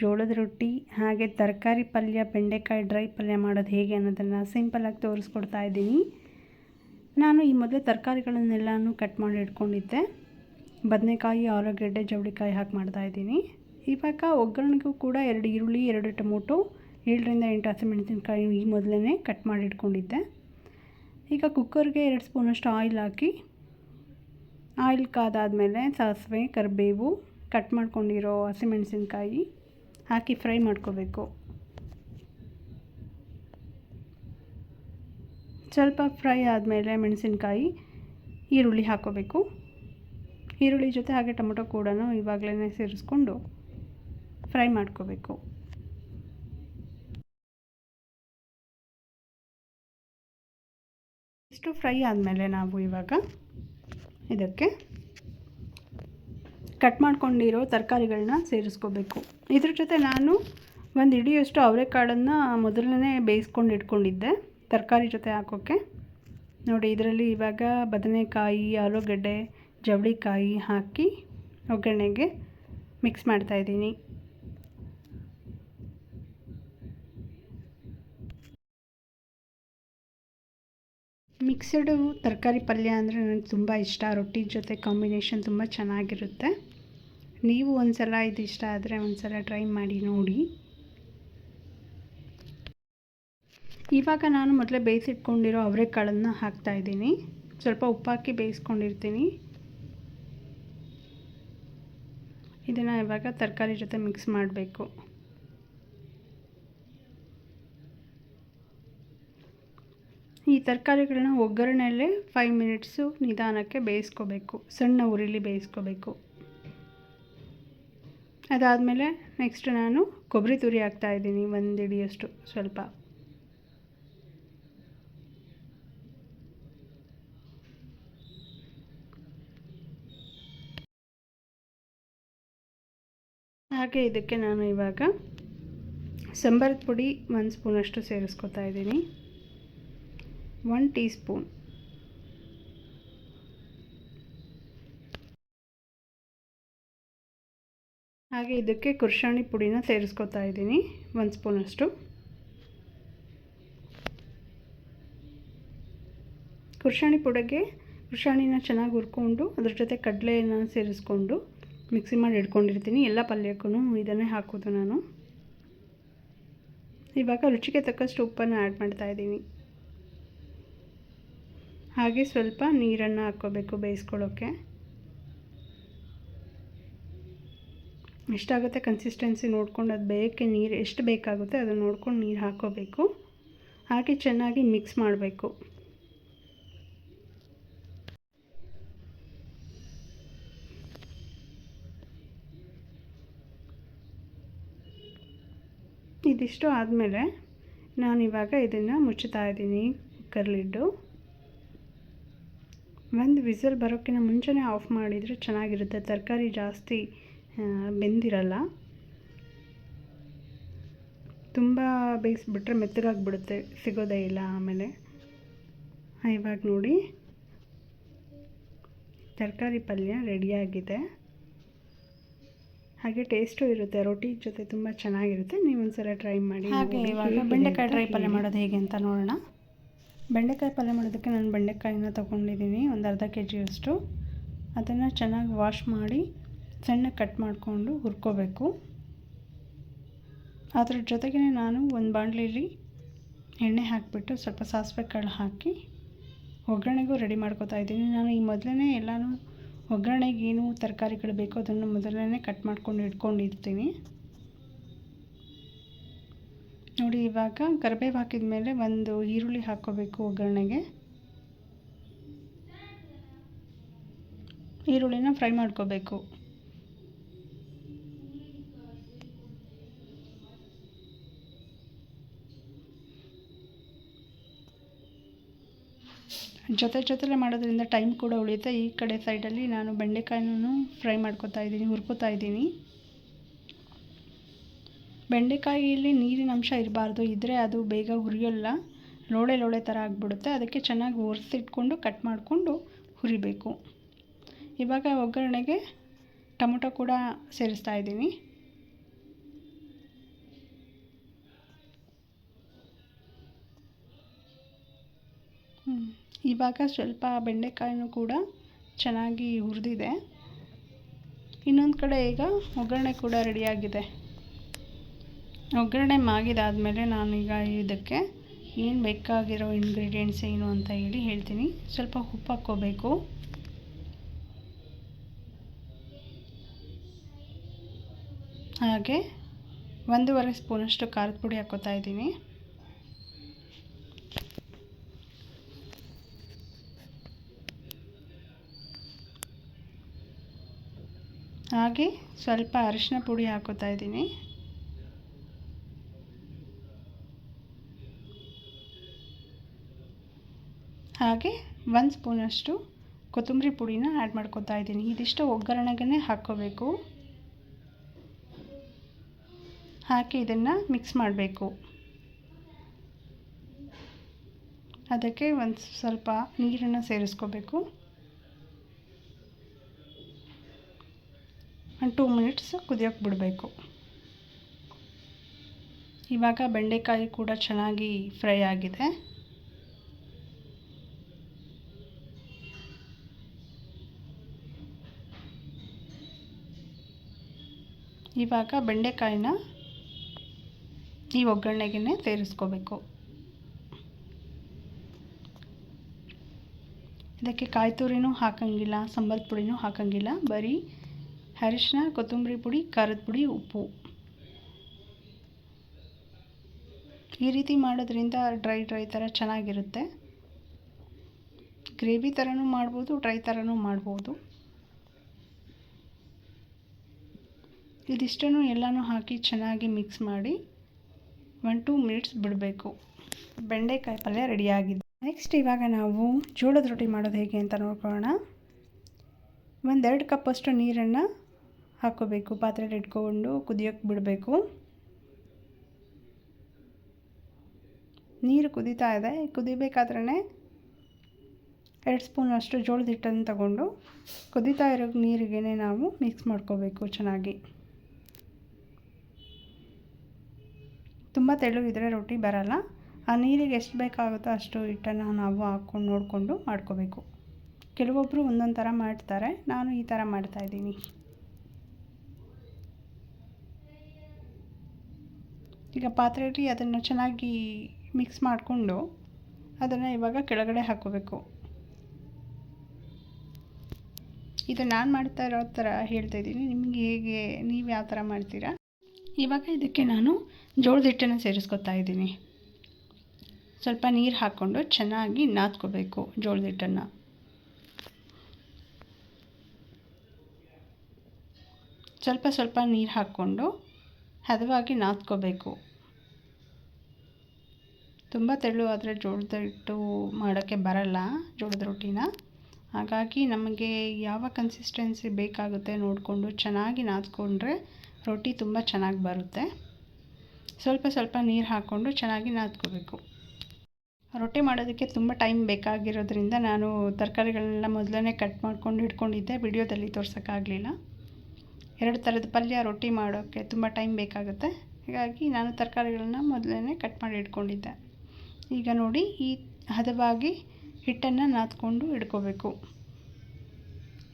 ಜೋಳದ ರೊಟ್ಟಿ ಹಾಗೆ ತರಕಾರಿ ಪಲ್ಯ, ಬೆಂಡೆಕಾಯಿ ಡ್ರೈ ಪಲ್ಯ ಮಾಡೋದು ಹೇಗೆ ಅನ್ನೋದನ್ನು ಸಿಂಪಲಾಗಿ ತೋರಿಸ್ಕೊಡ್ತಾ ಇದ್ದೀನಿ. ನಾನು ಈ ಮೊದಲೇ ತರಕಾರಿಗಳನ್ನೆಲ್ಲನೂ ಕಟ್ ಮಾಡಿ ಇಟ್ಕೊಂಡಿದ್ದೆ. ಬದನೆಕಾಯಿ, ಆಲೂಗಡ್ಡೆ, ಜವಳಿಕಾಯಿ ಹಾಕಿ ಮಾಡ್ತಾಯಿದ್ದೀನಿ. ಇವಾಗ ಒಗ್ಗರಣೆಗೂ ಕೂಡ 2 ಈರುಳ್ಳಿ, 2 ಟೊಮೊಟೊ, 7ರಿಂದ 8 ಹಸಿಮೆಣಸಿನ್ಕಾಯಿ ಈ ಮೊದಲೇ ಕಟ್ ಮಾಡಿ ಇಟ್ಕೊಂಡಿದ್ದೆ. ಈಗ ಕುಕ್ಕರ್ಗೆ 2 ಸ್ಪೂನಷ್ಟು ಆಯಿಲ್ ಹಾಕಿ, ಆಯಿಲ್ ಕಾದಾದಮೇಲೆ ಸಾಸಿವೆ, ಕರಿಬೇವು, ಕಟ್ ಮಾಡ್ಕೊಂಡಿರೋ ಹಸಿಮೆಣಸಿನ್ಕಾಯಿ ಹಾಕಿ ಫ್ರೈ ಮಾಡ್ಕೋಬೇಕು. ಸ್ವಲ್ಪ ಫ್ರೈ ಆದಮೇಲೆ ಮೆಣಸಿನ್ಕಾಯಿ, ಈರುಳ್ಳಿ ಹಾಕ್ಕೋಬೇಕು. ಈರುಳ್ಳಿ ಜೊತೆ ಹಾಗೆ ಟೊಮೊಟೊ ಕೂಡ ಇವಾಗಲೇ ಸೇರಿಸ್ಕೊಂಡು ಫ್ರೈ ಮಾಡ್ಕೋಬೇಕು. ಇಷ್ಟು ಫ್ರೈ ಆದಮೇಲೆ ನಾವು ಇವಾಗ ಇದಕ್ಕೆ ಕಟ್ ಮಾಡ್ಕೊಂಡಿರೋ ತರಕಾರಿಗಳನ್ನ ಸೇರಿಸ್ಕೋಬೇಕು. ಇದ್ರ ಜೊತೆ ನಾನು 1 ಹಿಡಿಯಷ್ಟು ಅವರೆಕಾಳನ್ನು ಮೊದಲನೇ ಬೇಯಿಸ್ಕೊಂಡು ಇಟ್ಕೊಂಡಿದ್ದೆ ತರಕಾರಿ ಜೊತೆ ಹಾಕೋಕ್ಕೆ. ನೋಡಿ, ಇದರಲ್ಲಿ ಇವಾಗ ಬದನೆಕಾಯಿ, ಆಲೂಗಡ್ಡೆ, ಜವಳಿಕಾಯಿ ಹಾಕಿ ಒಗ್ಗರಣೆಗೆ ಮಿಕ್ಸ್ ಮಾಡ್ತಾಯಿದ್ದೀನಿ. ಮಿಕ್ಸಡು ತರಕಾರಿ ಪಲ್ಯ ಅಂದರೆ ನನಗೆ ತುಂಬ ಇಷ್ಟ. ರೊಟ್ಟಿ ಜೊತೆ ಕಾಂಬಿನೇಷನ್ ತುಂಬ ಚೆನ್ನಾಗಿರುತ್ತೆ. ನೀವು ಒಂದು ಸಲ ಇದು ಇಷ್ಟ ಆದರೆ ಒಂದು ಸಲ ಟ್ರೈ ಮಾಡಿ ನೋಡಿ. ಇವಾಗ ನಾನು ಮೊದಲೇ ಬೇಯಿಸಿಟ್ಕೊಂಡಿರೋ ಅವರೆಕಾಳನ್ನು ಹಾಕ್ತಾಯಿದ್ದೀನಿ. ಸ್ವಲ್ಪ ಉಪ್ಪಾಕಿ ಬೇಯಿಸ್ಕೊಂಡಿರ್ತೀನಿ. ಇದನ್ನು ಇವಾಗ ತರಕಾರಿ ಜೊತೆ ಮಿಕ್ಸ್ ಮಾಡಬೇಕು. ಈ ತರಕಾರಿಗಳನ್ನ ಒಗ್ಗರಣೆಯಲ್ಲೇ 5 ಮಿನಿಟ್ಸು ನಿಧಾನಕ್ಕೆ ಬೇಯಿಸ್ಕೋಬೇಕು. ಸಣ್ಣ ಉರಿಲಿ ಬೇಯಿಸ್ಕೋಬೇಕು. ಅದಾದಮೇಲೆ ನೆಕ್ಸ್ಟ್ ನಾನು ಕೊಬ್ಬರಿ ತುರಿ ಹಾಕ್ತಾಯಿದ್ದೀನಿ, 1 ಹಿಡಿಯಷ್ಟು ಸ್ವಲ್ಪ. ಹಾಗೆ ಇದಕ್ಕೆ ನಾನು ಇವಾಗ ಸಾಂಬಾರದ ಪುಡಿ 1 ಸ್ಪೂನಷ್ಟು ಸೇರಿಸ್ಕೊತಾ ಇದ್ದೀನಿ. 1 ಟೀ ಸ್ಪೂನ್. ಹಾಗೆ ಇದಕ್ಕೆ ಕುರ್ಷಾಣಿ ಪುಡಿನ ಸೇರಿಸ್ಕೊತಾ ಇದ್ದೀನಿ, 1 ಸ್ಪೂನಷ್ಟು. ಕುರ್ಷಾಣಿನ ಚೆನ್ನಾಗಿ ಹುರ್ಕೊಂಡು ಅದ್ರ ಜೊತೆ ಕಡಲೆಯನ್ನು ಸೇರಿಸ್ಕೊಂಡು ಮಿಕ್ಸಿ ಮಾಡಿ ಇಟ್ಕೊಂಡಿರ್ತೀನಿ. ಎಲ್ಲ ಪಲ್ಯಕ್ಕೂ ಇದನ್ನೇ ಹಾಕೋದು ನಾನು. ಇವಾಗ ರುಚಿಗೆ ತಕ್ಕಷ್ಟು ಉಪ್ಪನ್ನು ಆ್ಯಡ್ ಮಾಡ್ತಾಯಿದ್ದೀನಿ. ಹಾಗೆ ಸ್ವಲ್ಪ ನೀರನ್ನು ಹಾಕ್ಕೋಬೇಕು ಬೇಯಿಸ್ಕೊಳ್ಳೋಕ್ಕೆ. ಎಷ್ಟಾಗುತ್ತೆ ಕನ್ಸಿಸ್ಟೆನ್ಸಿ ನೋಡ್ಕೊಂಡು, ಅದು ಬೇಯಕ್ಕೆ ನೀರು ಎಷ್ಟು ಬೇಕಾಗುತ್ತೆ ಅದನ್ನು ನೋಡ್ಕೊಂಡು ನೀರು ಹಾಕ್ಕೋಬೇಕು. ಹಾಗೆ ಚೆನ್ನಾಗಿ ಮಿಕ್ಸ್ ಮಾಡಬೇಕು. ಇದಿಷ್ಟು ಆದಮೇಲೆ ನಾನಿವಾಗ ಇದನ್ನು ಮುಚ್ಚುತ್ತಾ ಇದ್ದೀನಿ ಕುಕ್ಕರ್ ಲಿಡ್ಡು. 1 ವಿಸಲ್ ಬರೋಕ್ಕಿಂತ ಮುಂಚೆನೇ ಆಫ್ ಮಾಡಿದರೆ ಚೆನ್ನಾಗಿರುತ್ತೆ. ತರಕಾರಿ ಜಾಸ್ತಿ ಬೆಂದಿರಲ್ಲ. ತುಂಬ ಬೇಯಿಸ್ಬಿಟ್ರೆ ಮೆತ್ತಗಾಗಿಬಿಡುತ್ತೆ, ಸಿಗೋದೇ ಇಲ್ಲ ಆಮೇಲೆ. ಇವಾಗ ನೋಡಿ, ತರಕಾರಿ ಪಲ್ಯ ರೆಡಿಯಾಗಿದೆ. ಹಾಗೆ ಟೇಸ್ಟು ಇರುತ್ತೆ, ರೊಟ್ಟಿ ಜೊತೆ ತುಂಬ ಚೆನ್ನಾಗಿರುತ್ತೆ. ನೀವು ಒಂದ್ಸಲ ಟ್ರೈ ಮಾಡಿ. ಹಾಗೆ ಇವಾಗ ಬೆಂಡೆಕಾಯಿ ಡ್ರೈ ಪಲ್ಯ ಮಾಡೋದು ಹೇಗೆ ಅಂತ ನೋಡೋಣ. ಬೆಂಡೆಕಾಯಿ ಪಲ್ಯ ಮಾಡೋದಕ್ಕೆ ನಾನು ಬೆಂಡೆಕಾಯಿನ ತೊಗೊಂಡಿದ್ದೀನಿ, ಒಂದು ಅರ್ಧ kg. ಅದನ್ನು ಚೆನ್ನಾಗಿ ವಾಶ್ ಮಾಡಿ ಸಣ್ಣ ಕಟ್ ಮಾಡಿಕೊಂಡು ಹುರ್ಕೋಬೇಕು. ಅದ್ರ ಜೊತೆಗೆ ನಾನು ಒಂದು ಬಾಣಲೆಯಲ್ಲಿ ಎಣ್ಣೆ ಹಾಕಿಬಿಟ್ಟು ಸ್ವಲ್ಪ ಸಾಸಿವೆ ಕಾಳು ಹಾಕಿ ಒಗ್ಗರಣೆಗೂ ರೆಡಿ ಮಾಡ್ಕೊತಾ ಇದ್ದೀನಿ. ನಾನು ಈ ಮೊದಲೇ ಎಲ್ಲನೂ ಒಗ್ಗರಣೆಗೆ ಏನು ತರಕಾರಿಗಳು ಬೇಕೋ ಅದನ್ನು ಮೊದಲೇ ಕಟ್ ಮಾಡ್ಕೊಂಡು ಇಟ್ಕೊಂಡಿರ್ತೀನಿ. ನೋಡಿ, ಇವಾಗ ಕರಿಬೇವು ಹಾಕಿದ ಮೇಲೆ 1 ಈರುಳ್ಳಿ ಹಾಕ್ಕೋಬೇಕು ಒಗ್ಗರಣೆಗೆ. ಈರುಳ್ಳಿನ ಫ್ರೈ ಮಾಡ್ಕೋಬೇಕು. ಜೊತೆಲೇ ಮಾಡೋದ್ರಿಂದ ಟೈಮ್ ಕೂಡ ಉಳಿಯುತ್ತೆ. ಈ ಕಡೆ ಸೈಡಲ್ಲಿ ನಾನು ಬೆಂಡೆಕಾಯಿನೂ ಫ್ರೈ ಮಾಡ್ಕೊತಾ ಇದ್ದೀನಿ, ಹುರ್ಕೋತಾ ಇದ್ದೀನಿ. ಬೆಂಡೆಕಾಯಿಯಲ್ಲಿ ನೀರಿನ ಅಂಶ ಇರಬಾರ್ದು, ಇದ್ದರೆ ಅದು ಬೇಗ ಹುರಿಯೋಲ್ಲ, ಲೋಳೆ ಥರ ಆಗಿಬಿಡುತ್ತೆ. ಅದಕ್ಕೆ ಚೆನ್ನಾಗಿ ಒರೆಸಿಟ್ಕೊಂಡು ಕಟ್ ಮಾಡಿಕೊಂಡು ಹುರಿಬೇಕು. ಇವಾಗ ಒಗ್ಗರಣೆಗೆ ಟೊಮೊಟೊ ಕೂಡ ಸೇರಿಸ್ತಾ ಇದ್ದೀನಿ. ಇವಾಗ ಸ್ವಲ್ಪ ಬೆಂಡೆಕಾಯಿನೂ ಕೂಡ ಚೆನ್ನಾಗಿ ಹುರಿದಿದೆ. ಇನ್ನೊಂದು ಕಡೆ ಈಗ ಒಗ್ಗರಣೆ ಕೂಡ ರೆಡಿಯಾಗಿದೆ. ಒಗ್ಗರಣೆ ಮಾಗಿದಾದಮೇಲೆ ನಾನೀಗ ಇದಕ್ಕೆ ಏನು ಬೇಕಾಗಿರೋ ಇಂಗ್ರೀಡಿಯೆಂಟ್ಸ್ ಏನು ಅಂತ ಹೇಳ್ತೀನಿ. ಸ್ವಲ್ಪ ಉಪ್ಪು ಹಾಕ್ಕೋಬೇಕು. ಹಾಗೆ 1.5 ಸ್ಪೂನಷ್ಟು ಖಾರದ ಪುಡಿ ಹಾಕ್ಕೋತಾ ಇದ್ದೀನಿ. ಹಾಗೆ ಸ್ವಲ್ಪ ಅರಿಶಿನ ಪುಡಿ ಹಾಕ್ಕೋತಾ ಇದ್ದೀನಿ. ಹಾಗೆ 1 ಸ್ಪೂನಷ್ಟು ಕೊತ್ತಂಬರಿ ಪುಡಿನ ಆ್ಯಡ್ ಮಾಡ್ಕೋತಾ ಇದ್ದೀನಿ. ಇದಿಷ್ಟು ಒಗ್ಗರಣೆಗೆ ಹಾಕ್ಕೋಬೇಕು. ಹಾಕಿ ಇದನ್ನು ಮಿಕ್ಸ್ ಮಾಡಬೇಕು. ಅದಕ್ಕೆ ಒಂದು ಸ್ವಲ್ಪ ನೀರನ್ನು ಸೇರಿಸ್ಕೋಬೇಕು. 2 ಮಿನಿಟ್ಸ್ ಕುದಿಯೋಕ್ಕೆ ಬಿಡಬೇಕು. ಇವಾಗ ಬೆಂಡೆಕಾಯಿ ಕೂಡ ಚೆನ್ನಾಗಿ ಫ್ರೈ ಆಗಿದೆ. ಇವಾಗ ಬೆಂಡೆಕಾಯಿನ ಈ ಒಗ್ಗರಣೆಗೆ ಸೇರಿಸ್ಕೋಬೇಕು. ಇದಕ್ಕೆ ಕಾಯಿ ತುರಿನೂ ಹಾಕಂಗಿಲ್ಲ, ಸಂಬಲ್ ಪುಡಿನೂ ಹಾಕಂಗಿಲ್ಲ. ಬರೀ ಅರಿಶಿನ, ಕೊತ್ತಂಬರಿ ಪುಡಿ, ಖಾರದ ಪುಡಿ, ಉಪ್ಪು. ಈ ರೀತಿ ಮಾಡೋದ್ರಿಂದ ಡ್ರೈ ಥರ ಚೆನ್ನಾಗಿರುತ್ತೆ. ಗ್ರೇವಿ ಥರನೂ ಮಾಡ್ಬೋದು, ಡ್ರೈ ಥರನೂ ಮಾಡ್ಬೋದು. ಇದಿಷ್ಟನ್ನು ಎಲ್ಲನೂ ಹಾಕಿ ಚೆನ್ನಾಗಿ ಮಿಕ್ಸ್ ಮಾಡಿ 1-2 ಮಿನಿಟ್ಸ್ ಬಿಡಬೇಕು. ಬೆಂಡೆಕಾಯಿ ಪಲ್ಯ ರೆಡಿಯಾಗಿದೆ. ನೆಕ್ಸ್ಟ್ ಇವಾಗ ನಾವು ಜೋಳದ ರೊಟ್ಟಿ ಮಾಡೋದು ಹೇಗೆ ಅಂತ ನೋಡ್ಕೊಳ್ಳೋಣ. 1-2 ಕಪ್ಪಷ್ಟು ನೀರನ್ನು ಹಾಕ್ಕೋಬೇಕು. ಪಾತ್ರೆಯಲ್ಲಿ ಇಟ್ಕೊಂಡು ಕುದಿಯೋಕ್ಕೆ ಬಿಡಬೇಕು. ನೀರು ಕುದೀತಾ ಇದೆ. ಕುದಿಬೇಕಾದ್ರೇ 2 ಸ್ಪೂನಷ್ಟು ಜೋಳದ ಹಿಟ್ಟನ್ನು ತಗೊಂಡು ಕುದೀತಾ ಇರೋ ನೀರಿಗೆ ನಾವು ಮಿಕ್ಸ್ ಮಾಡ್ಕೋಬೇಕು ಚೆನ್ನಾಗಿ. ತುಂಬ ತೆಳ್ಳಗಿದ್ರೆ ರೊಟ್ಟಿ ಬರಲ್ಲ. ಆ ನೀರಿಗೆ ಎಷ್ಟು ಬೇಕಾಗುತ್ತೋ ಅಷ್ಟು ಹಿಟ್ಟನ್ನು ನಾವು ಹಾಕ್ಕೊಂಡು ನೋಡಿಕೊಂಡು ಮಾಡ್ಕೋಬೇಕು. ಕೆಲವೊಬ್ಬರು ಒಂದೊಂದು ಥರ ಮಾಡ್ತಾರೆ, ನಾನು ಈ ಥರ ಮಾಡ್ತಾಯಿದ್ದೀನಿ. ಈಗ ಪಾತ್ರೆಯಲ್ಲಿ ಅದನ್ನು ಚೆನ್ನಾಗಿ ಮಿಕ್ಸ್ ಮಾಡಿಕೊಂಡು ಅದನ್ನು ಇವಾಗ ಕೆಳಗಡೆ ಹಾಕ್ಕೋಬೇಕು. ಇದು ನಾನು ಮಾಡ್ತಾ ಇರೋ ಥರ ಹೇಳ್ತಾಯಿದ್ದೀನಿ. ನಿಮಗೆ ಹೇಗೆ, ನೀವು ಯಾವ ಥರ ಮಾಡ್ತೀರಾ? ಇವಾಗ ಇದಕ್ಕೆ ನಾನು ಜೋಳದ ಹಿಟ್ಟನ್ನು ಸೇರಿಸ್ಕೊತಾ ಇದ್ದೀನಿ. ಸ್ವಲ್ಪ ನೀರು ಹಾಕ್ಕೊಂಡು ಚೆನ್ನಾಗಿ ನಾದ್ಕೋಬೇಕು ಜೋಳದ ಹಿಟ್ಟನ್ನು. ಸ್ವಲ್ಪ ನೀರು ಹಾಕ್ಕೊಂಡು ಹದವಾಗಿ ನಾದ್ಕೋಬೇಕು. ತುಂಬ ತೆಳು ಆದರೆ ಜೋಳದ ಹಿಟ್ಟು ಮಾಡೋಕ್ಕೆ ಬರಲ್ಲ, ಜೋಳದ ರೊಟ್ಟಿನ. ಹಾಗಾಗಿ ನಮಗೆ ಯಾವ ಕನ್ಸಿಸ್ಟೆನ್ಸಿ ಬೇಕಾಗುತ್ತೆ ನೋಡಿಕೊಂಡು ಚೆನ್ನಾಗಿ ನಾದ್ಕೊಂಡ್ರೆ ರೊಟ್ಟಿ ತುಂಬ ಚೆನ್ನಾಗಿ ಬರುತ್ತೆ. ಸ್ವಲ್ಪ ನೀರು ಹಾಕ್ಕೊಂಡು ಚೆನ್ನಾಗಿ ನಾದ್ಕೋಬೇಕು. ರೊಟ್ಟಿ ಮಾಡೋದಕ್ಕೆ ತುಂಬ ಟೈಮ್ ಬೇಕಾಗಿರೋದ್ರಿಂದ ನಾನು ತರಕಾರಿಗಳನ್ನೆಲ್ಲ ಮೊದಲೇ ಕಟ್ ಮಾಡ್ಕೊಂಡು ಇಟ್ಕೊಂಡಿದ್ದೆ. ವಿಡಿಯೋದಲ್ಲಿ ತೋರ್ಸೋಕ್ಕಾಗಲಿಲ್ಲ. 2 ಥರದ ಪಲ್ಯ ರೊಟ್ಟಿ ಮಾಡೋಕ್ಕೆ ತುಂಬ ಟೈಮ್ ಬೇಕಾಗುತ್ತೆ. ಹೀಗಾಗಿ ನಾನು ತರಕಾರಿಗಳನ್ನ ಮೊದಲೇ ಕಟ್ ಮಾಡಿ ಇಟ್ಕೊಂಡಿದ್ದೆ. ಈಗ ನೋಡಿ, ಈ ಹದವಾಗಿ ಹಿಟ್ಟನ್ನು ನಾದ್ಕೊಂಡು ಇಟ್ಕೋಬೇಕು.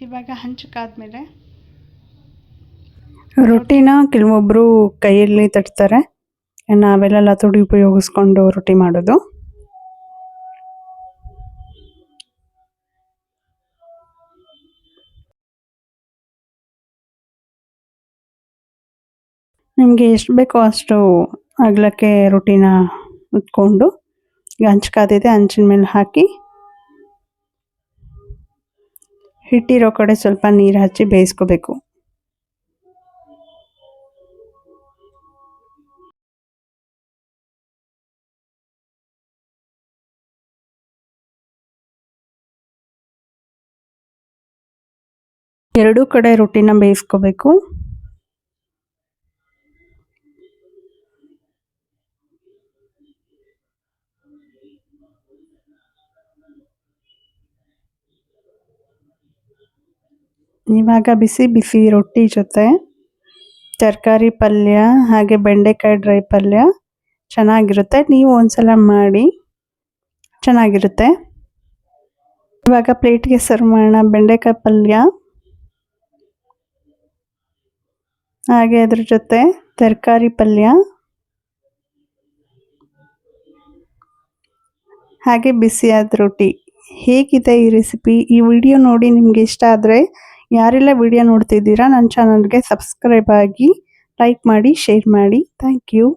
ಇವಾಗ ಹಂಚಕ್ಕಾದ್ಮೇಲೆ ರೊಟ್ಟಿನ ಕೆಲವೊಬ್ಬರು ಕೈಯಲ್ಲಿ ತಟ್ತಾರೆ. ನಾವೆಲ್ಲ ಲತೋಡಿ ಉಪಯೋಗಿಸ್ಕೊಂಡು ರೊಟ್ಟಿ ಮಾಡೋದು. ನಿಮಗೆ ಎಷ್ಟು ಬೇಕೋ ಅಷ್ಟು ಅಗಲಕ್ಕೆ ರೊಟ್ಟಿನ ಉತ್ಕೊಂಡು ಈಗ ಹಂಚು ಕಾದಿದೆ, ಹಂಚಿನ ಮೇಲೆ ಹಾಕಿ ಹಿಟ್ಟಿರೋ ಕಡೆ ಸ್ವಲ್ಪ ನೀರು ಹಚ್ಚಿ ಬೇಯಿಸ್ಕೋಬೇಕು. ಎರಡೂ ಕಡೆ ರೊಟ್ಟಿನ ಬೇಯಿಸ್ಕೋಬೇಕು. ಇವಾಗ ಬಿಸಿ ಬಿಸಿ ರೊಟ್ಟಿ ಜೊತೆ ತರಕಾರಿ ಪಲ್ಯ ಹಾಗೆ ಬೆಂಡೆಕಾಯಿ ಡ್ರೈ ಪಲ್ಯ ಚೆನ್ನಾಗಿರುತ್ತೆ. ನೀವು ಒಂದ್ಸಲ ಮಾಡಿ, ಚೆನ್ನಾಗಿರುತ್ತೆ. ಇವಾಗ ಪ್ಲೇಟ್ಗೆ ಸರ್ವ್ ಮಾಡೋಣ ಬೆಂಡೆಕಾಯಿ ಪಲ್ಯ, ಹಾಗೆ ಅದ್ರ ಜೊತೆ ತರಕಾರಿ ಪಲ್ಯ, ಹಾಗೆ ಬಿಸಿಯಾದ ರೊಟ್ಟಿ. ಹೇಗಿದೆ ಈ ರೆಸಿಪಿ? ಈ ವಿಡಿಯೋ ನೋಡಿ ನಿಮಗೆ ಇಷ್ಟ ಆದರೆ ಯಾರೆಲ್ಲ ವಿಡಿಯೋ ನೋಡ್ತಿದ್ದೀರಾ ನನ್ನ ಚಾನಲ್ಗೆ ಸಬ್ಸ್ಕ್ರೈಬ್ ಆಗಿ, ಲೈಕ್ ಮಾಡಿ, ಶೇರ್ ಮಾಡಿ. Thank you.